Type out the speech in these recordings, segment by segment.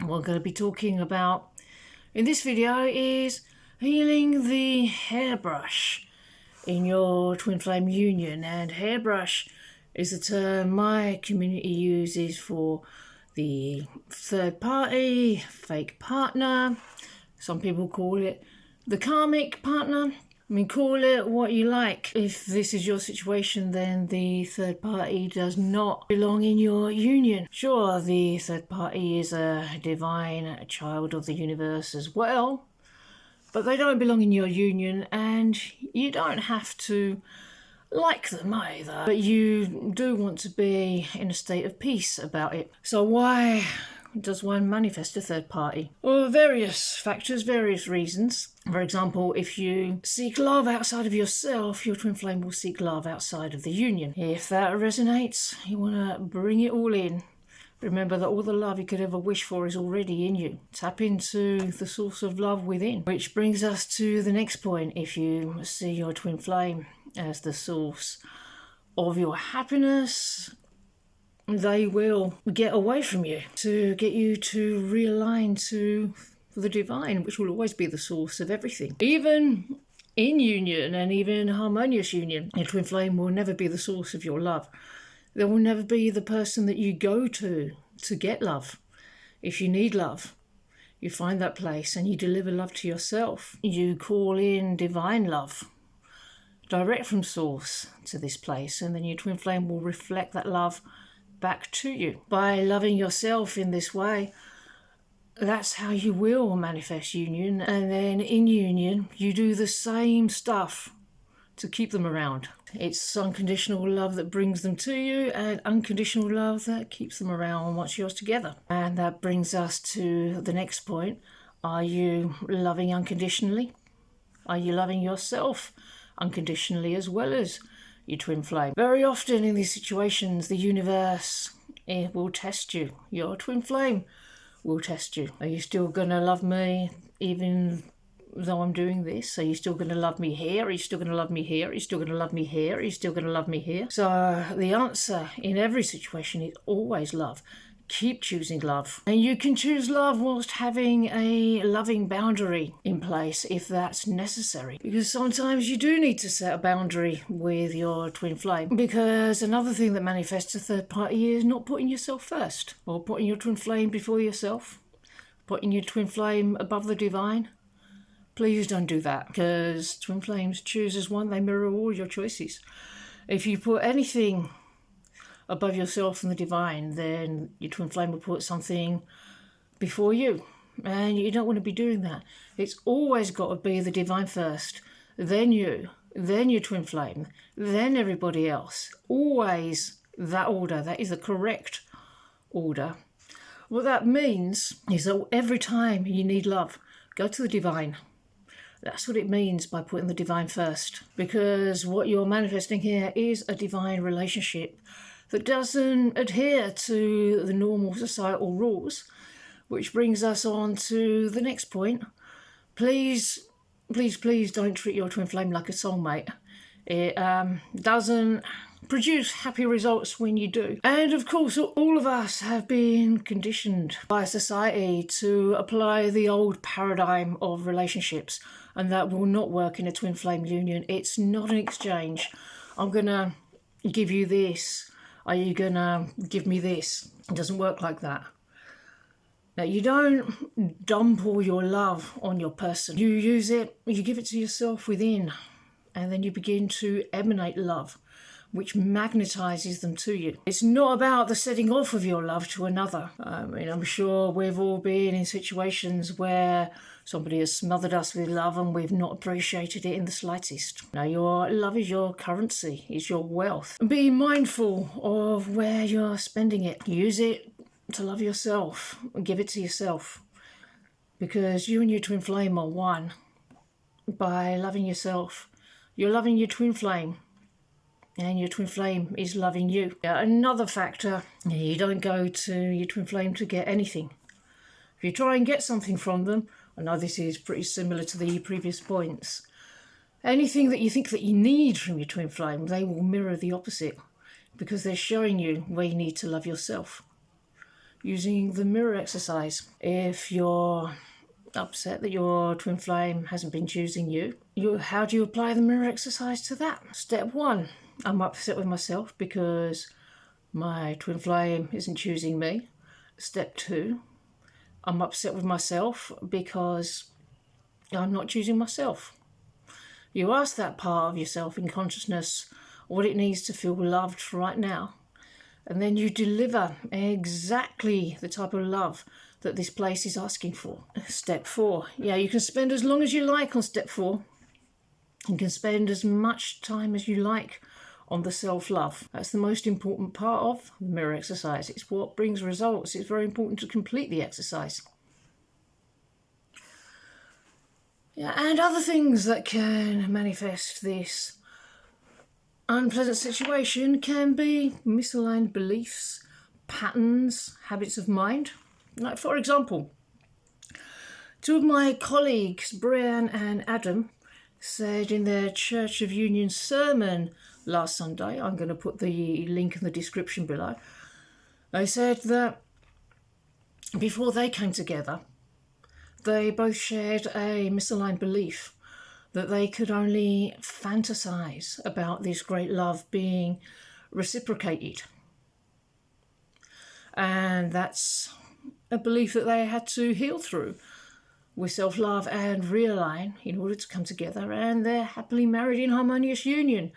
we're going to be talking about in this video is healing the hairbrush in your twin flame union. And hairbrush is the term my community uses for the third party, fake partner. Some people call it the karmic partner. I mean, call it what you like. If this is your situation, then the third party does not belong in your union. Sure, the third party is a divine child of the universe as well, but they don't belong in your union, and you don't have to like them either. But you do want to be in a state of peace about it. So why does one manifest a third party? Well, various factors, various reasons. For example, if you seek love outside of yourself, your twin flame will seek love outside of the union. If that resonates, you want to bring it all in. Remember that all the love you could ever wish for is already in you. Tap into the source of love within. Which brings us to the next point. If you see your twin flame as the source of your happiness, they will get away from you to get you to realign to the divine, which will always be the source of everything. Even in union and even harmonious union, your twin flame will never be the source of your love. They will never be the person that you go to get love. If you need love, you find that place and you deliver love to yourself. You call in divine love direct from source to this place, and then your twin flame will reflect that love back to you. By loving yourself in this way, that's how you will manifest union. And then in union, you do the same stuff to keep them around. It's unconditional love that brings them to you, and unconditional love that keeps them around once you're together. And that brings us to the next point. Are you loving unconditionally? Are you loving yourself unconditionally as well as your twin flame? Very often in these situations, the universe will test you. Your twin flame will test you. Are you still going to love me even though I'm doing this? Are you still going to love me here? Are you still going to love me here? Are you still going to love me here? Are you still going to love me here? So the answer in every situation is always love. Keep choosing love. And you can choose love whilst having a loving boundary in place if that's necessary. Because sometimes you do need to set a boundary with your twin flame. Because another thing that manifests a third party is not putting yourself first, or putting your twin flame before yourself, putting your twin flame above the divine. Please don't do that, because twin flames choose as one, they mirror all your choices. If you put anything above yourself and the divine, then your twin flame will put something before you. And you don't want to be doing that. It's always got to be the divine first, then you, then your twin flame, then everybody else. Always that order. That is the correct order. What that means is that every time you need love, go to the divine. That's what it means by putting the divine first. Because what you're manifesting here is a divine relationship that doesn't adhere to the normal societal rules, which brings us on to the next point. Please, please, please don't treat your twin flame like a soulmate. It doesn't produce happy results when you do. And of course, all of us have been conditioned by society to apply the old paradigm of relationships, and that will not work in a twin flame union. It's not an exchange. I'm gonna give you this. Are you gonna give me this? It doesn't work like that. Now, you don't dump all your love on your person. You use it, you give it to yourself within, and then you begin to emanate love, which magnetizes them to you. It's not about the setting off of your love to another. I mean, I'm sure we've all been in situations where somebody has smothered us with love and we've not appreciated it in the slightest. Now, your love is your currency, it's your wealth. Be mindful of where you're spending it. Use it to love yourself and give it to yourself. Because you and your twin flame are one. By loving yourself, you're loving your twin flame. And your twin flame is loving you. Another factor, you don't go to your twin flame to get anything. If you try and get something from them, I know this is pretty similar to the previous points, anything that you think that you need from your twin flame, they will mirror the opposite, because they're showing you where you need to love yourself. using the mirror exercise. If you're upset that your twin flame hasn't been choosing you, how do you apply the mirror exercise to that? Step 1, I'm upset with myself because my twin flame isn't choosing me. Step 2, I'm upset with myself because I'm not choosing myself. You ask that part of yourself in consciousness what it needs to feel loved right now, and then you deliver exactly the type of love that this place is asking for. Step 4. Yeah, you can spend as long as you like on step 4. You can spend as much time as you like on the self-love. That's the most important part of the mirror exercise. It's what brings results. It's very important to complete the exercise. Yeah, and other things that can manifest this unpleasant situation can be misaligned beliefs, patterns, habits of mind. Like, for example, 2 of my colleagues, Brian and Adam, said in their Church of Union sermon last Sunday, I'm going to put the link in the description below, they said that before they came together, they both shared a misaligned belief that they could only fantasize about this great love being reciprocated. And that's a belief that they had to heal through with self-love and realign in order to come together, and they're happily married in harmonious union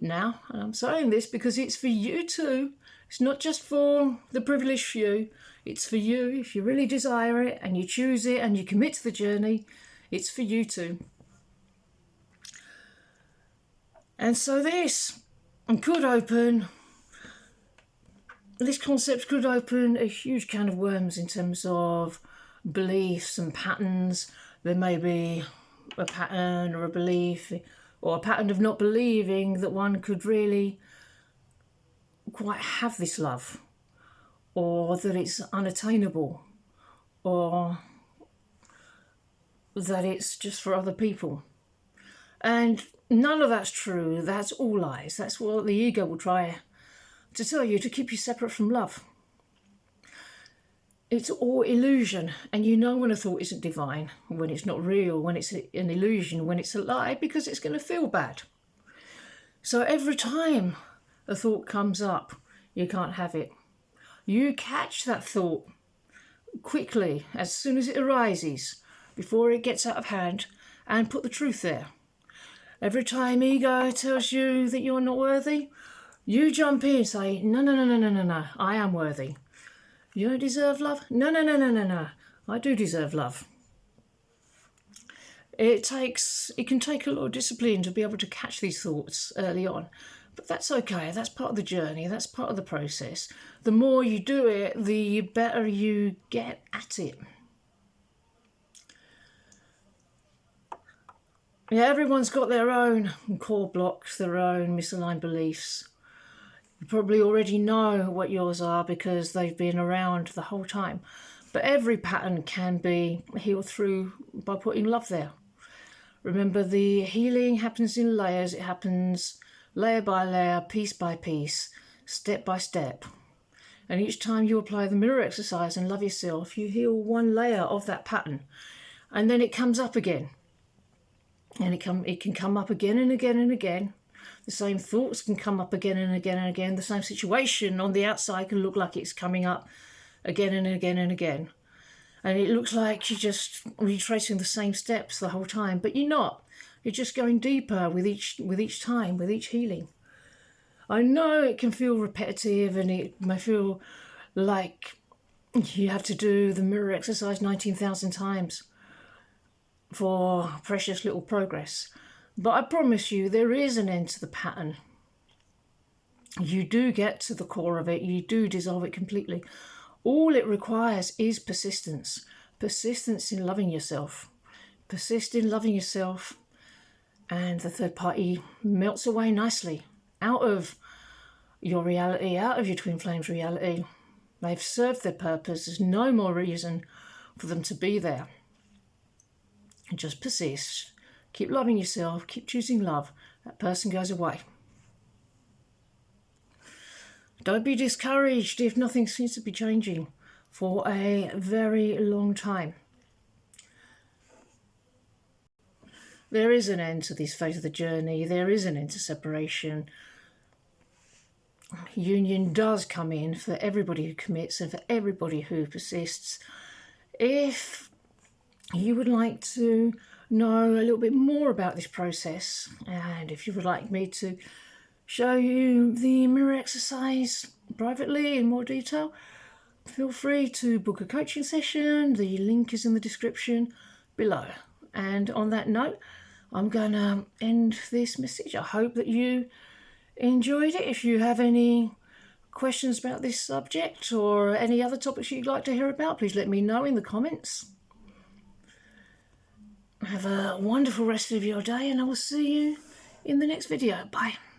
now. And I'm saying this because it's for you too. It's not just for the privileged few. It's for you. If you really desire it and you choose it and you commit to the journey, it's for you too. And so this concept could open a huge can of worms in terms of beliefs and patterns. There may be a pattern or a belief or a pattern of not believing that one could really quite have this love, or that it's unattainable, or that it's just for other people. And none of that's true. That's all lies. That's what the ego will try to tell you, to keep you separate from love. It's all illusion, and you know when a thought isn't divine, when it's not real, when it's an illusion, when it's a lie, because it's going to feel bad. So every time a thought comes up, you can't have it. You catch that thought quickly, as soon as it arises, before it gets out of hand, and put the truth there. Every time ego tells you that you're not worthy, you jump in and say, no, I am worthy. You don't deserve love? No, I do deserve love. It can take a lot of discipline to be able to catch these thoughts early on. But that's okay. That's part of the journey. That's part of the process. The more you do it, the better you get at it. Yeah, everyone's got their own core blocks, their own misaligned beliefs. You probably already know what yours are because they've been around the whole time. But every pattern can be healed through by putting love there. Remember, the healing happens in layers. It happens layer by layer, piece by piece, step by step. And each time you apply the mirror exercise and love yourself, you heal one layer of that pattern. And then it comes up again. And it can come up again and again and again. The same thoughts can come up again and again and again. The same situation on the outside can look like it's coming up again and again and again. And it looks like you're just retracing the same steps the whole time, but you're not. You're just going deeper with each time, with each healing. I know it can feel repetitive, and it may feel like you have to do the mirror exercise 19,000 times for precious little progress. But I promise you, there is an end to the pattern. You do get to the core of it. You do dissolve it completely. All it requires is persistence. Persistence in loving yourself. Persist in loving yourself, and the third party melts away nicely out of your reality, out of your twin flame's reality. They've served their purpose. There's no more reason for them to be there. Just persist. Keep loving yourself. Keep choosing love. That person goes away. Don't be discouraged if nothing seems to be changing. for a very long time. There is an end to this phase of the journey. There is an end to separation. Union does come in for everybody who commits and for everybody who persists. If you would like to know a little bit more about this process, and if you would like me to show you the mirror exercise privately in more detail, feel free to book a coaching session. The link is in the description below. And on that note, I'm going to end this message. I hope that you enjoyed it. If you have any questions about this subject or any other topics you'd like to hear about, please let me know in the comments. Have a wonderful rest of your day, and I will see you in the next video. Bye.